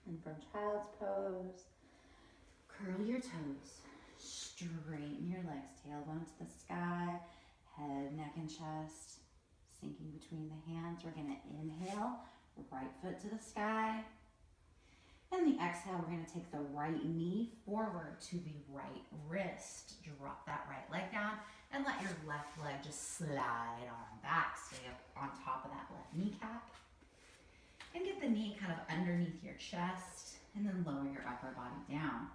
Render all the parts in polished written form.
And from child's pose, curl your toes, straighten your legs, tailbone to the sky, head, neck, and chest, sinking between the hands. We're gonna inhale, right foot to the sky. And the exhale, we're gonna take the right knee forward to the right wrist. Drop that right leg down and let your left leg just slide on back. Stay up on top of that left kneecap. And get the knee kind of underneath your chest and then lower your upper body down.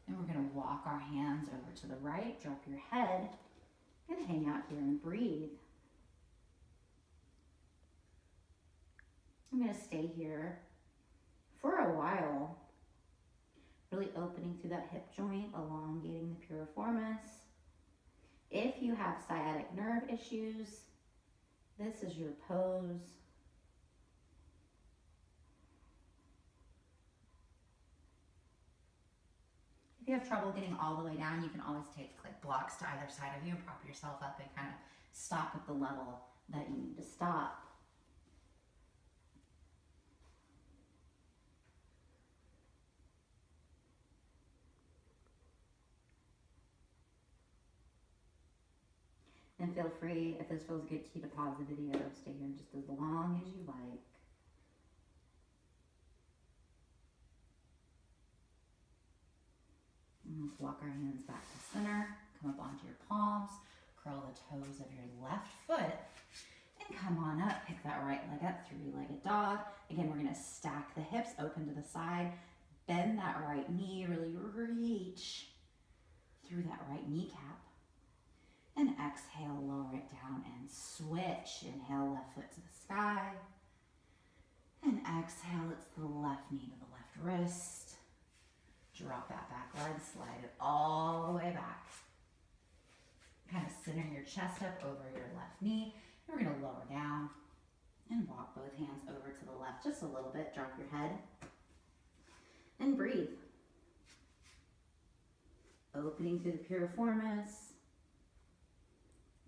And we're gonna walk our hands over to the right, drop your head, and hang out here and breathe. I'm gonna stay here for a while, really opening through that hip joint, elongating the piriformis. If you have sciatic nerve issues, this is your pose. If you have trouble getting all the way down, you can always take like blocks to either side of you and prop yourself up and kind of stop at the level that you need to stop. And feel free, if this feels good to you, to pause the video, stay here just as long as you like. And let's walk our hands back to center, come up onto your palms, curl the toes of your left foot, and come on up, pick that right leg up, three-legged dog. Again, we're gonna stack the hips open to the side, bend that right knee, really reach through that right kneecap. And exhale, lower it down and switch. Inhale, left foot to the sky. And exhale, it's the left knee to the left wrist. Drop that back leg, slide it all the way back. Kind of center your chest up over your left knee. And we're gonna lower down and walk both hands over to the left just a little bit. Drop your head and breathe. Opening through the piriformis.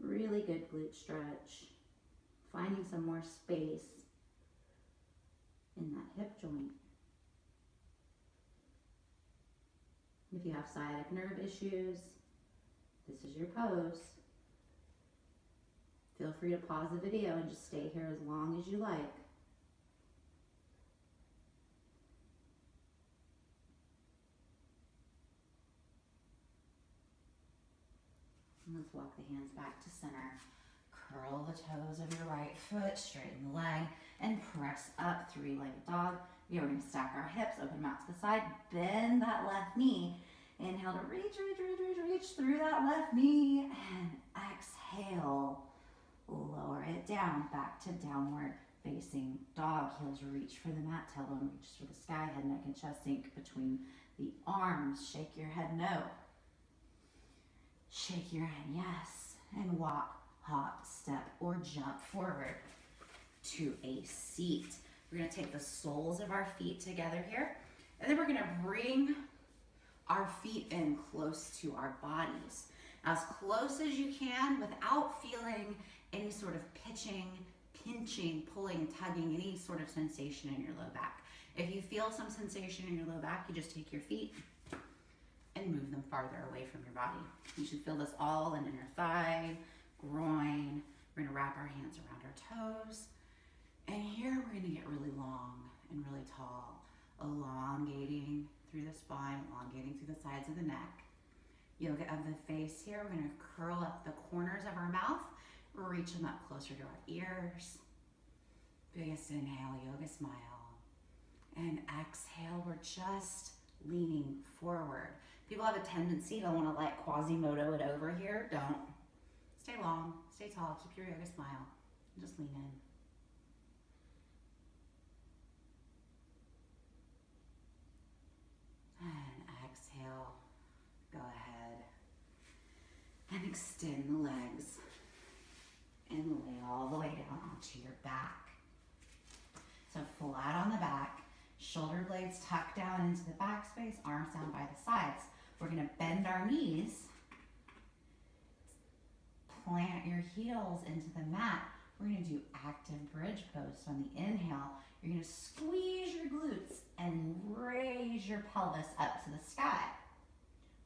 Really good glute stretch. Finding some more space in that hip joint. If you have sciatic nerve issues, this is your pose. Feel free to pause the video and just stay here as long as you like. Let's walk the hands back to center. Curl the toes of your right foot, straighten the leg, and press up, three-legged dog. We're going to stack our hips, open them out to the side, bend that left knee. Inhale to reach through that left knee, and exhale, lower it down, back to downward facing dog. Heels reach for the mat, tailbone reaches for the sky, head, neck, and chest sink between the arms. Shake your head no. Shake your head yes, and walk, hop, step, or jump forward to a seat. We're gonna take the soles of our feet together here, and then we're gonna bring our feet in close to our bodies. As close as you can without feeling any sort of pitching, pinching, pulling, tugging, any sort of sensation in your low back. If you feel some sensation in your low back, you just take your feet and move them farther away from your body. You should feel this all in inner thigh, groin. We're gonna wrap our hands around our toes. And here we're gonna get really long and really tall, elongating through the spine, elongating through the sides of the neck. Yoga of the face here. We're gonna curl up the corners of our mouth, reach them up closer to our ears. Biggest inhale, yoga smile. And exhale, we're just leaning forward. People have a tendency to want to like Quasimodo it over here. Don't. Stay long, stay tall, keep your yoga smile, and just lean in. And exhale, go ahead and extend the legs and lay all the way down onto your back. So flat on the back, shoulder blades tucked down into the back space, arms down by the sides. We're gonna bend our knees, plant your heels into the mat. we're gonna do active bridge pose. So on the inhale, you're gonna squeeze your glutes and raise your pelvis up to the sky.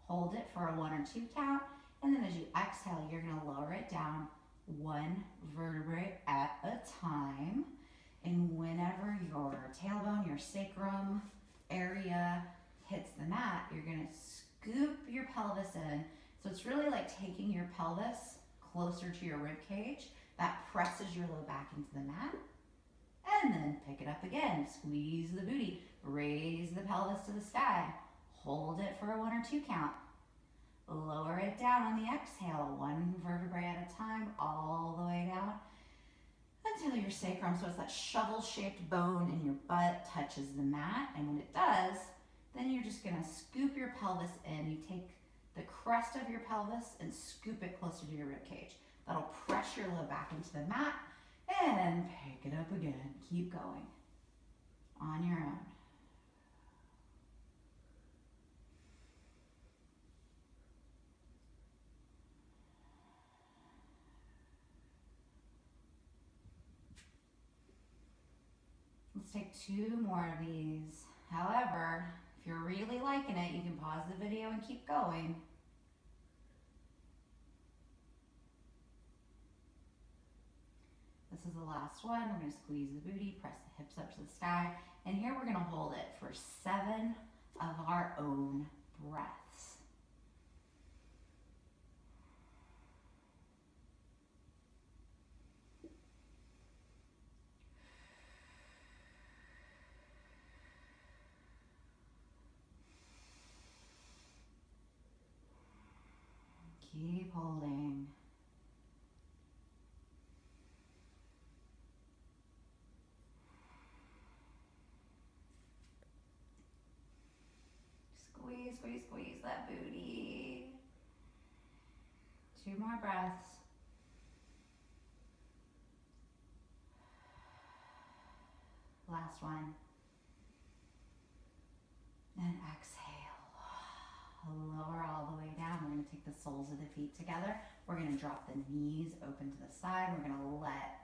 Hold it for a 1 or 2 count, and then as you exhale, you're gonna lower it down 1 vertebrae at a time. And whenever your tailbone, your sacrum area hits the mat, you're gonna scoop your pelvis in. So it's really like taking your pelvis closer to your rib cage. That presses your low back into the mat. And then pick it up again. Squeeze the booty. Raise the pelvis to the sky. Hold it for a 1 or 2 count. Lower it down on the exhale, 1 vertebrae at a time, all the way down until your sacrum, so it's that shovel-shaped bone in your butt, touches the mat. And when it does, then you're just gonna scoop your pelvis in. You take the crest of your pelvis and scoop it closer to your rib cage. That'll press your low back into the mat, and pick it up again. Keep going on your own. Let's take 2 more of these. However, if you're really liking it, you can pause the video and keep going. This is the last one. We're going to squeeze the booty, press the hips up to the sky, and here we're going to hold it for 7 of our own breaths. Keep holding. Squeeze, squeeze, squeeze that booty. 2 more breaths. Last one. And exhale. Lower all the way down. We're going to take the soles of the feet together. We're going to drop the knees open to the side. We're going to let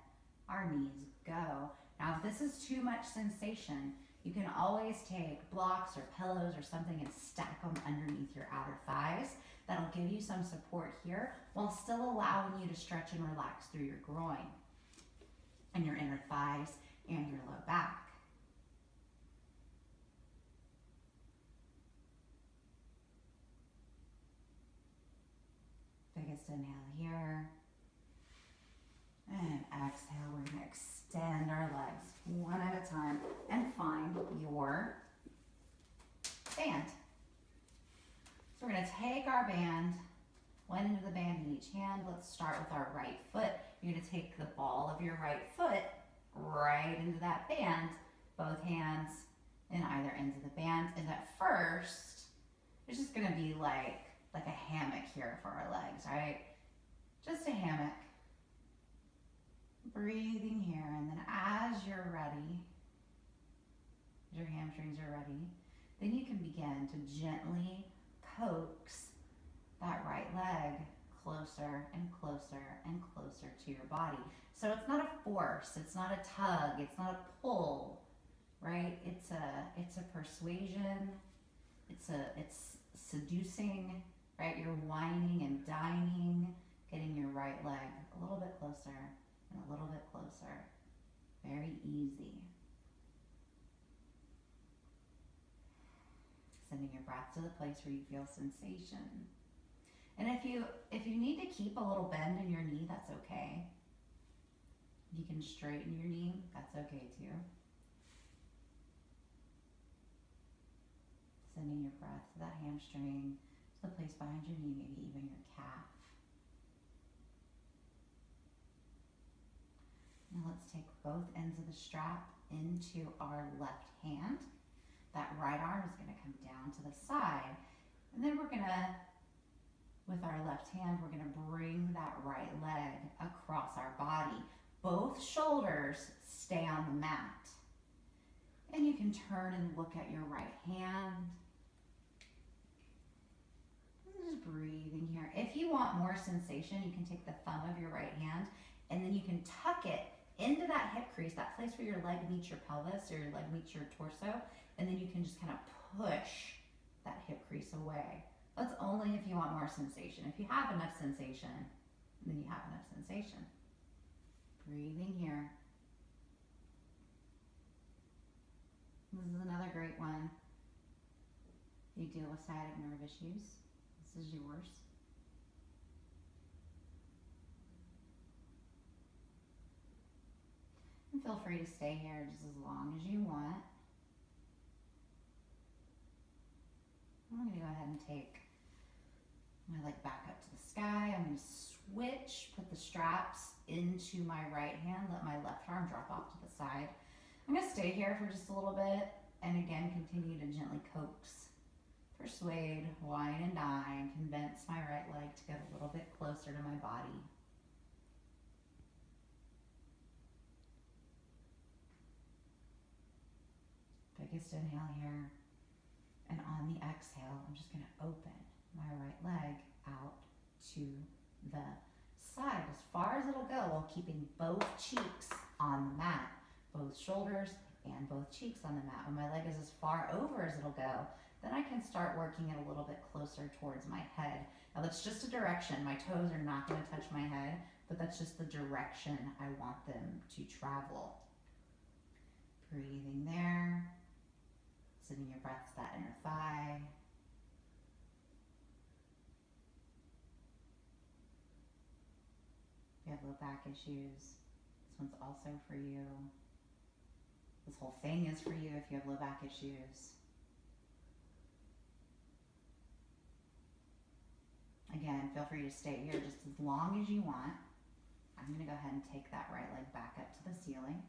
our knees go. Now, if this is too much sensation, you can always take blocks or pillows or something and stack them underneath your outer thighs. That'll give you some support here while still allowing you to stretch and relax through your groin and your inner thighs and your low back. Biggest inhale here. And exhale, we're going to extend our legs 1 at a time and find your band. So we're going to take our band, 1 end of the band in each hand. Let's start with our right foot. You're going to take the ball of your right foot right into that band, both hands in either ends of the band. And at first, it's just going to be like a hammock here for our legs, right? Just a hammock. Breathing here, and then as you're ready, your hamstrings are ready, then you can begin to gently coax that right leg closer and closer and closer to your body. So it's not a force, it's not a tug, it's not a pull, right? It's a persuasion, it's seducing, right? You're whining and dining, getting your right leg a little bit closer and a little bit closer. Very easy. Sending your breath to the place where you feel sensation. And if you need to keep a little bend in your knee, that's okay. You can straighten your knee, that's okay too. Sending your breath to that hamstring, to the place behind your knee, maybe even your calf. Now let's take both ends of the strap into our left hand. That right arm is going to come down to the side. And then we're going to, with our left hand, we're going to bring that right leg across our body. Both shoulders stay on the mat. And you can turn and look at your right hand. Just breathing here. If you want more sensation, you can take the thumb of your right hand and then then you can tuck it into that hip crease, that place where your leg meets your pelvis or your leg meets your torso, and then you can just kind of push that hip crease away. That's only if you want more sensation. If you have enough sensation, then you have enough sensation. Breathing here. This is another great one. You deal with sciatic nerve issues. This is yours. And feel free to stay here just as long as you want. I'm going to go ahead and take my leg back up to the sky. I'm going to switch, put the straps into my right hand, let my left arm drop off to the side. I'm going to stay here for just a little bit, and again, continue to gently coax, persuade, wine and dine, convince my right leg to get a little bit closer to my body. Biggest inhale here, and on the exhale, I'm just going to open my right leg out to the side as far as it'll go, while keeping both cheeks on the mat, both shoulders and both cheeks on the mat. When my leg is as far over as it'll go, then I can start working it a little bit closer towards my head. Now that's just a direction. My toes are not going to touch my head, but that's just the direction I want them to travel. Breathing there, sending your breath to that inner thigh. If you have low back issues, this one's also for you. This whole thing is for you if you have low back issues. Again, feel free to stay here just as long as you want. I'm going to go ahead and take that right leg back up to the ceiling.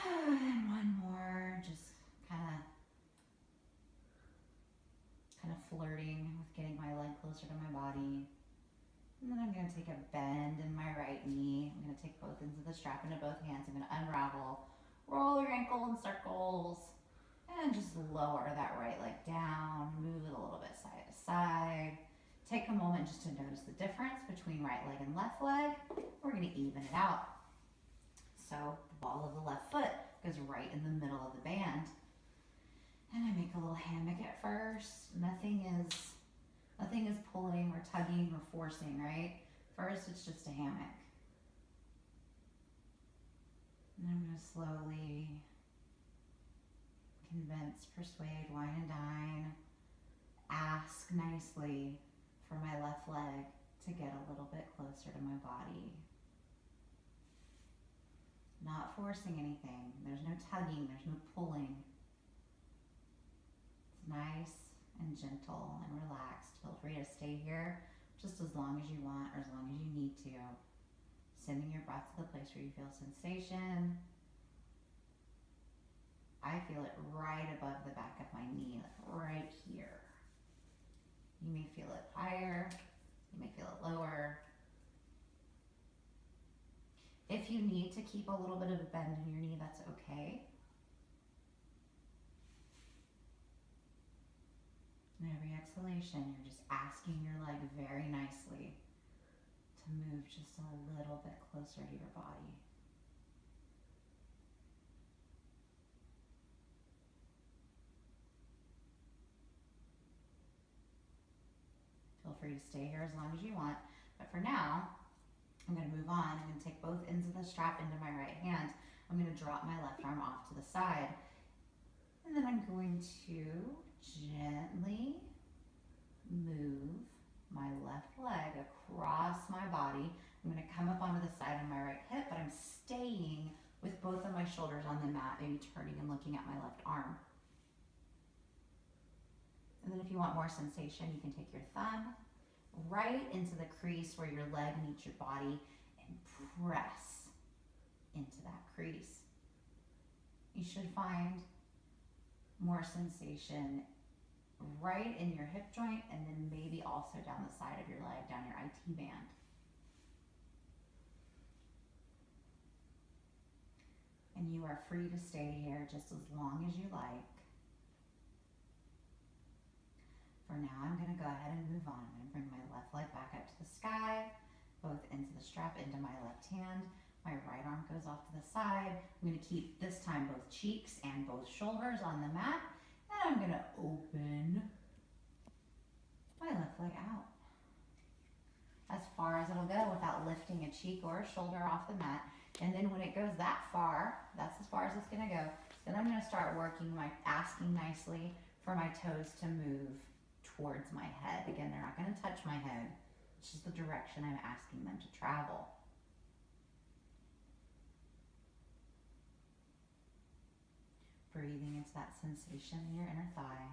And one more, just kind of flirting with getting my leg closer to my body. And then I'm going to take a bend in my right knee. I'm going to take both ends of the strap into both hands. I'm going to unravel, roll your ankle in circles, and just lower that right leg down, move it a little bit side to side. Take a moment just to notice the difference between right leg and left leg. We're going to even it out. So the ball of the left foot goes right in the middle of the band. And I make a little hammock at first. Nothing is pulling or tugging or forcing, right? First, it's just a hammock. And I'm going to slowly convince, persuade, wine and dine, ask nicely for my left leg to get a little bit closer to my body. Not forcing anything. There's no tugging, there's no pulling. It's nice and gentle and relaxed. Feel free to stay here just as long as you want or as long as you need to. Sending your breath to the place where you feel sensation. I feel it right above the back of my knee, like right here. You may feel it higher, you may feel it lower. If you need to keep a little bit of a bend in your knee, that's okay. And every exhalation, you're just asking your leg very nicely to move just a little bit closer to your body. Feel free to stay here as long as you want, but for now, I'm going to move on. I'm going to take both ends of the strap into my right hand. I'm going to drop my left arm off to the side. And then I'm going to gently move my left leg across my body. I'm going to come up onto the side of my right hip, but I'm staying with both of my shoulders on the mat, maybe turning and looking at my left arm. And then if you want more sensation, you can take your thumb right into the crease where your leg meets your body and press into that crease. You should find more sensation right in your hip joint and then maybe also down the side of your leg, down your IT band. And you are free to stay here just as long as you like. For now, I'm going to go ahead and move on. I'm going to bring my left leg back up to the sky, both ends of the strap into my left hand. My right arm goes off to the side. I'm gonna keep this time both cheeks and both shoulders on the mat. And I'm gonna open my left leg out as far as it'll go without lifting a cheek or a shoulder off the mat. And then when it goes that far, that's as far as it's gonna go. Then I'm gonna start working asking nicely for my toes to move towards my head. Again, they're not gonna touch my head. It's just the direction I'm asking them to travel. Breathing into that sensation in your inner thigh.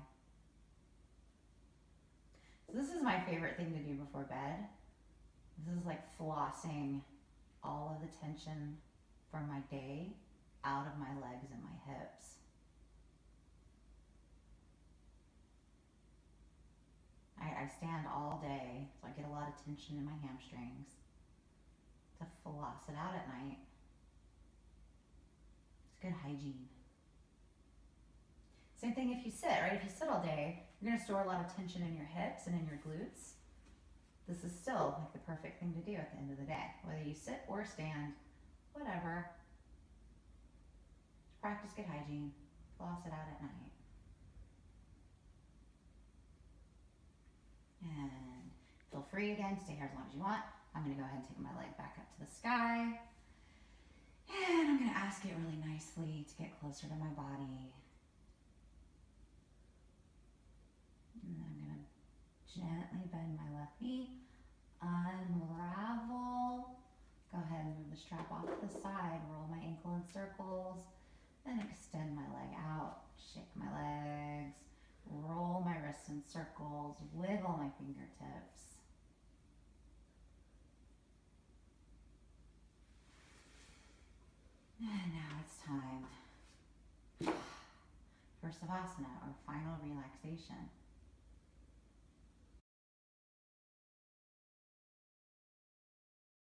So this is my favorite thing to do before bed. This is like flossing all of the tension from my day out of my legs and my hips. I stand all day, so I get a lot of tension in my hamstrings. To floss it out at night. It's good hygiene. Same thing if you sit, right? If you sit all day, you're gonna store a lot of tension in your hips and in your glutes. This is still like the perfect thing to do at the end of the day. Whether you sit or stand, whatever. Practice good hygiene. Floss it out at night. And feel free again to stay here as long as you want. I'm gonna go ahead and take my leg back up to the sky. And I'm gonna ask it really nicely to get closer to my body. And then I'm gonna gently bend my left knee, unravel. Go ahead and move the strap off to the side, roll my ankle in circles, then extend my leg out, shake my legs, roll my wrists in circles, wiggle my fingertips. And now it's time for Savasana, or final relaxation.